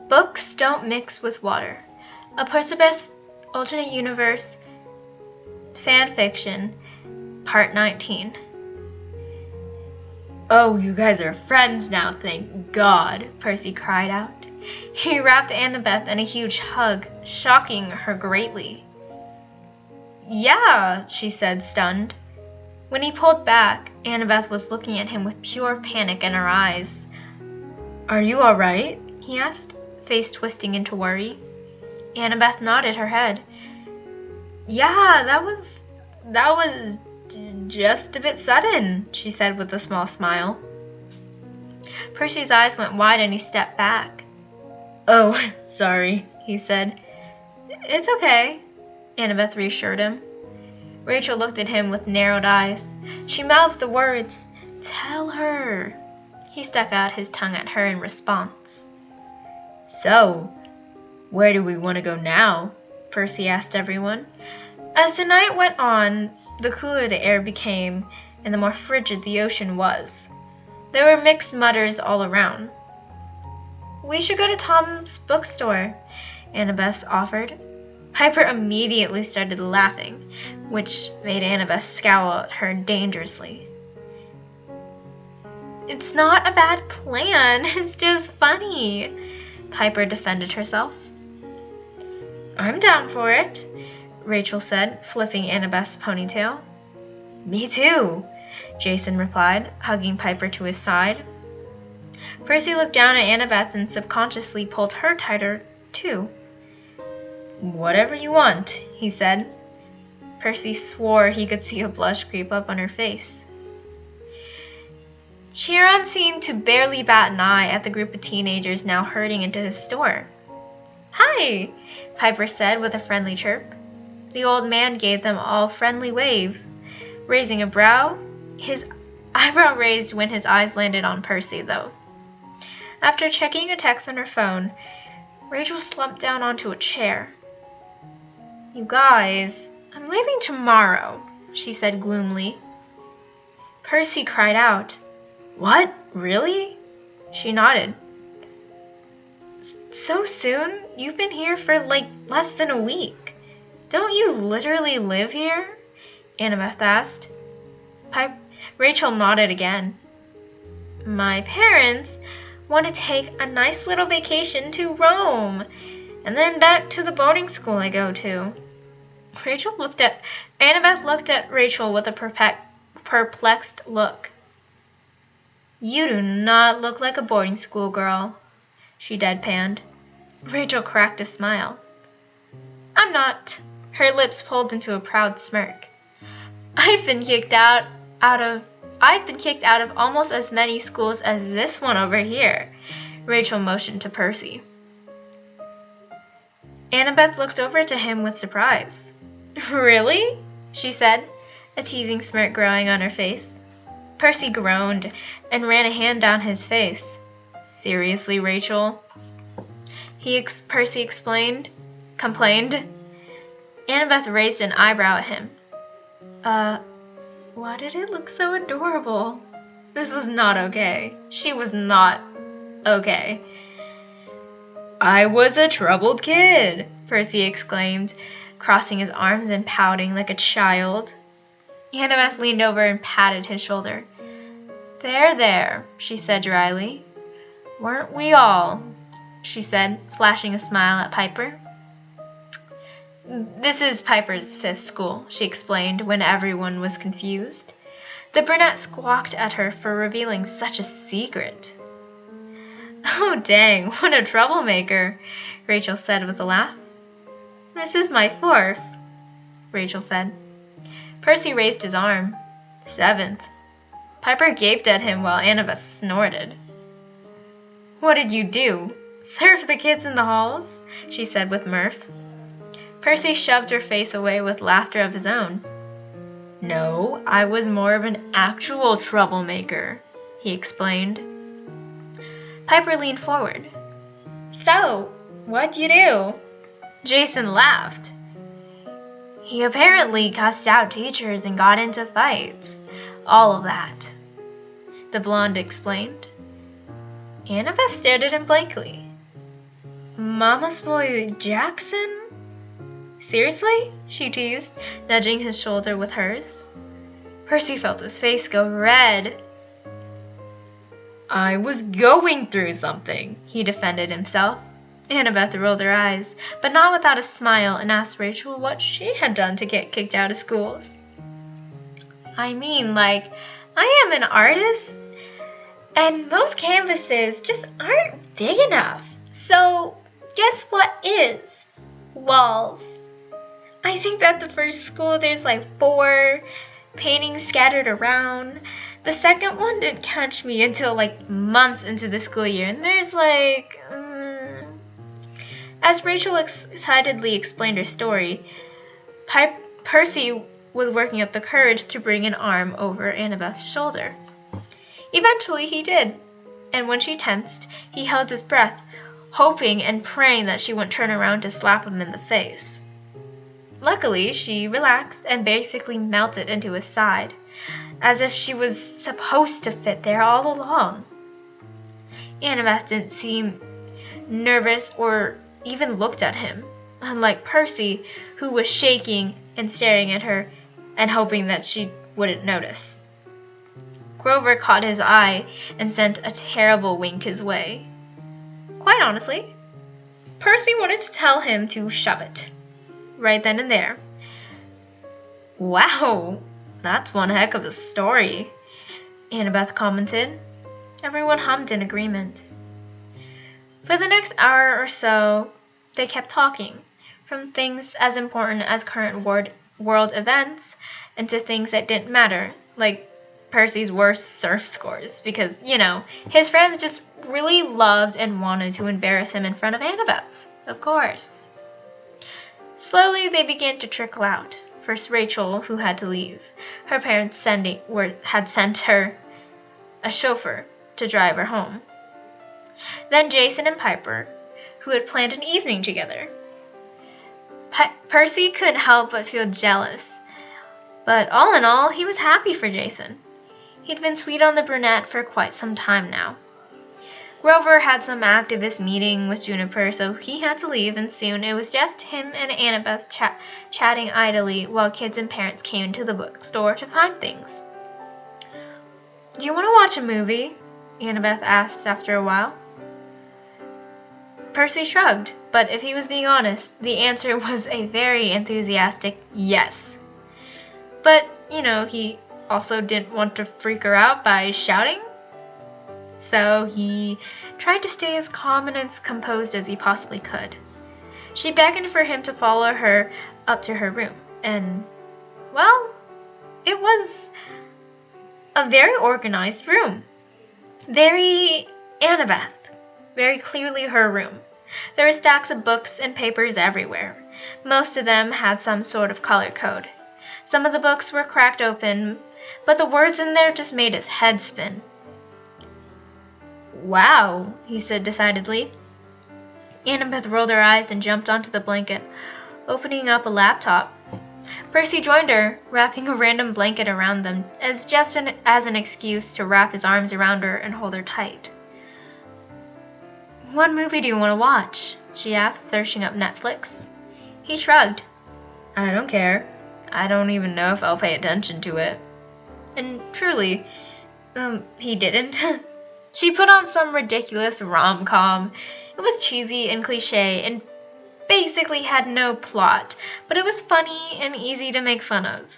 Books Don't Mix with Water. A Percabeth Alternate Universe Fanfiction, Part 19. Oh, you guys are friends now, thank God, Percy cried out. He wrapped Annabeth in a huge hug, shocking her greatly. Yeah, she said, stunned. When he pulled back, Annabeth was looking at him with pure panic in her eyes. Are you all right? He asked, face twisting into worry. Annabeth nodded her head. Yeah, that was just a bit sudden, she said with a small smile. Percy's eyes went wide and he stepped back. Oh, sorry, he said. It's okay, Annabeth reassured him. Rachel looked at him with narrowed eyes. She mouthed the words, "Tell her." He stuck out his tongue at her in response. So, where do we want to go now? Percy asked everyone. As the night went on, the cooler the air became, and the more frigid the ocean was. There were mixed mutters all around. We should go to Tom's bookstore, Annabeth offered. Piper immediately started laughing, which made Annabeth scowl at her dangerously. It's not a bad plan, it's just funny, Piper defended herself. I'm down for it, Rachel said, flipping Annabeth's ponytail. Me too, Jason replied, hugging Piper to his side. Percy looked down at Annabeth and subconsciously pulled her tighter, too. Whatever you want, he said. Percy swore he could see a blush creep up on her face. Chiron seemed to barely bat an eye at the group of teenagers now herding into his store. Hi, Piper said with a friendly chirp. The old man gave them all a friendly wave, raising a brow. His eyebrow raised when his eyes landed on Percy, though. After checking a text on her phone, Rachel slumped down onto a chair. You guys, I'm leaving tomorrow, she said gloomily. Percy cried out. What? Really? She nodded. So soon? You've been here for less than a week. Don't you literally live here? Annabeth asked. Rachel nodded again. My parents want to take a nice little vacation to Rome, and then back to the boarding school I go to. Annabeth looked at Rachel with a perplexed look. You do not look like a boarding school girl, she deadpanned. Rachel cracked a smile. I'm not. Her lips pulled into a proud smirk. I've been kicked out of almost as many schools as this one over here, Rachel motioned to Percy. Annabeth looked over to him with surprise. Really? She said, a teasing smirk growing on her face. Percy groaned and ran a hand down his face. Seriously, Rachel? Percy complained. Annabeth raised an eyebrow at him. Why did it look so adorable? This was not okay. She was not okay. I was a troubled kid, Percy exclaimed, crossing his arms and pouting like a child. Annabeth leaned over and patted his shoulder. There, she said dryly. Weren't we all? She said, flashing a smile at Piper. This is Piper's 5th school, she explained when everyone was confused. The brunette squawked at her for revealing such a secret. Oh dang, what a troublemaker, Rachel said with a laugh. This is my 4th, Rachel said. Percy raised his arm. 7th. Piper gaped at him while Annabeth snorted. What did you do? Serve the kids in the halls? She said with mirth. Percy shoved her face away with laughter of his own. No, I was more of an actual troublemaker, he explained. Piper leaned forward. So, what'd you do? Jason laughed. He apparently cussed out teachers and got into fights. All of that, the blonde explained. Annabeth stared at him blankly. Mama's boy Jackson? Seriously? She teased, nudging his shoulder with hers. Percy felt his face go red. I was going through something, he defended himself. Annabeth rolled her eyes, but not without a smile, and asked Rachel what she had done to get kicked out of schools. I mean, I am an artist, and most canvases just aren't big enough. So, guess what is? Walls. I think that the first school there's 4 paintings scattered around. The second one didn't catch me until months into the school year, and there's As Rachel excitedly explained her story, Percy was working up the courage to bring an arm over Annabeth's shoulder. Eventually he did, and when she tensed, he held his breath, hoping and praying that she wouldn't turn around to slap him in the face. Luckily, she relaxed and basically melted into his side, as if she was supposed to fit there all along. Annabeth didn't seem nervous or even looked at him, unlike Percy, who was shaking and staring at her and hoping that she wouldn't notice. Grover caught his eye and sent a terrible wink his way. Quite honestly, Percy wanted to tell him to shove it, right then and there. Wow, that's one heck of a story, Annabeth commented. Everyone hummed in agreement. For the next hour or so, they kept talking, from things as important as current world events into things that didn't matter, like Percy's worst surf scores, because, his friends just really loved and wanted to embarrass him in front of Annabeth, of course. Slowly, they began to trickle out. First Rachel, who had to leave. Her parents had sent her a chauffeur to drive her home. Then Jason and Piper, who had planned an evening together. Percy couldn't help but feel jealous, but all in all, he was happy for Jason. He'd been sweet on the brunette for quite some time now. Grover had some activist meeting with Juniper, so he had to leave, and soon it was just him and Annabeth chatting idly while kids and parents came to the bookstore to find things. Do you want to watch a movie? Annabeth asked after a while. Percy shrugged, but if he was being honest, the answer was a very enthusiastic yes. But, he also didn't want to freak her out by shouting. So he tried to stay as calm and as composed as he possibly could. She beckoned for him to follow her up to her room, and, it was a very organized room. Very Annabeth. Very clearly her room. There were stacks of books and papers everywhere. Most of them had some sort of color code. Some of the books were cracked open, but the words in there just made his head spin. Wow, he said decidedly. Annabeth rolled her eyes and jumped onto the blanket, opening up a laptop. Percy joined her, wrapping a random blanket around them as an excuse to wrap his arms around her and hold her tight. What movie do you want to watch? She asked, searching up Netflix. He shrugged. I don't care. I don't even know if I'll pay attention to it. And truly, he didn't. She put on some ridiculous rom-com. It was cheesy and cliche and basically had no plot, but it was funny and easy to make fun of.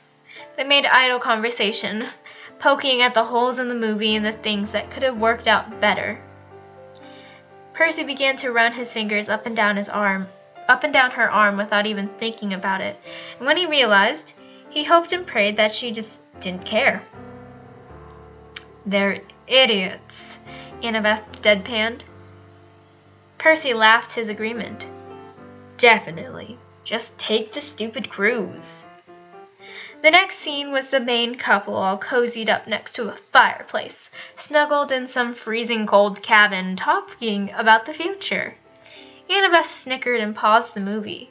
They made idle conversation, poking at the holes in the movie and the things that could have worked out better. Percy began to run his fingers up and down her arm without even thinking about it, and when he realized, he hoped and prayed that she just didn't care. They're idiots, Annabeth deadpanned. Percy laughed his agreement. Definitely. Just take the stupid cruise. The next scene was the main couple all cozied up next to a fireplace, snuggled in some freezing cold cabin, talking about the future. Annabeth snickered and paused the movie.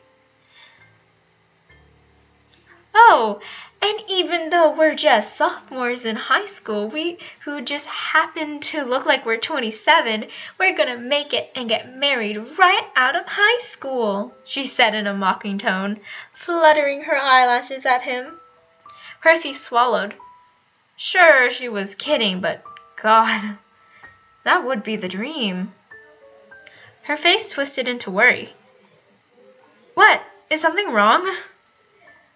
Oh, and even though though we're just sophomores in high school, who just happen to look like we're 27, we're gonna make it and get married right out of high school, she said in a mocking tone, fluttering her eyelashes at him. Percy swallowed. Sure, she was kidding, but God, that would be the dream. Her face twisted into worry. What? Is something wrong?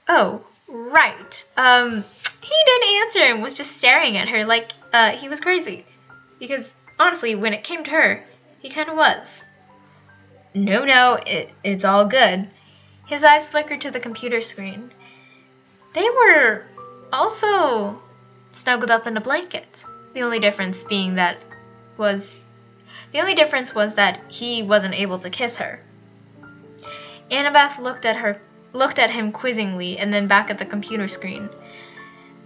Oh, right. He didn't answer and was just staring at her like he was crazy. Because, honestly, when it came to her, he kind of was. No, it's all good. His eyes flickered to the computer screen. They were also snuggled up in a blanket. The only difference was that he wasn't able to kiss her. Annabeth looked at him quizzingly and then back at the computer screen.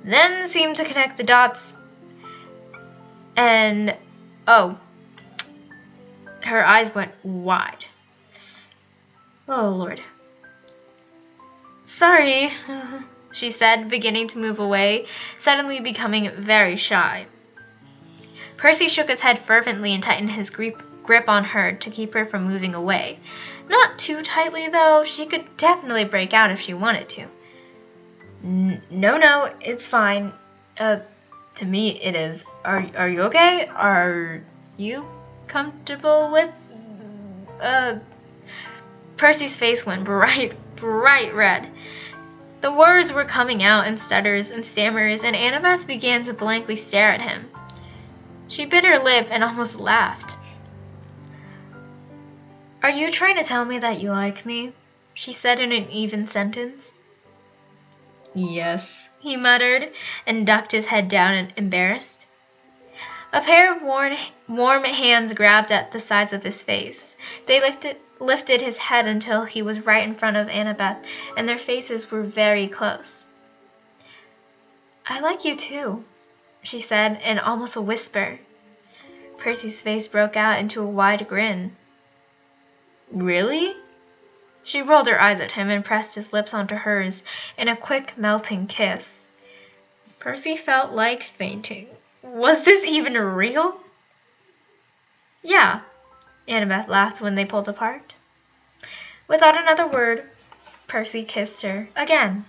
Then seemed to connect the dots and her eyes went wide. Oh, Lord. Sorry, she said, beginning to move away, suddenly becoming very shy. Percy shook his head fervently and tightened his grip on her to keep her from moving away. Not too tightly, though. She could definitely break out if she wanted to. No, it's fine. To me, it is. Are you okay? Are you comfortable with... Percy's face went bright red. The words were coming out in stutters and stammers, and Annabeth began to blankly stare at him. She bit her lip and almost laughed. Are you trying to tell me that you like me? She said in an even sentence. Yes, he muttered, and ducked his head down and embarrassed. A pair of warm hands grabbed at the sides of his face. They lifted his head until he was right in front of Annabeth, and their faces were very close. I like you too, she said in almost a whisper. Percy's face broke out into a wide grin. Really? She rolled her eyes at him and pressed his lips onto hers in a quick, melting kiss. Percy felt like fainting. Was this even real? Yeah, Annabeth laughed when they pulled apart. Without another word, Percy kissed her again.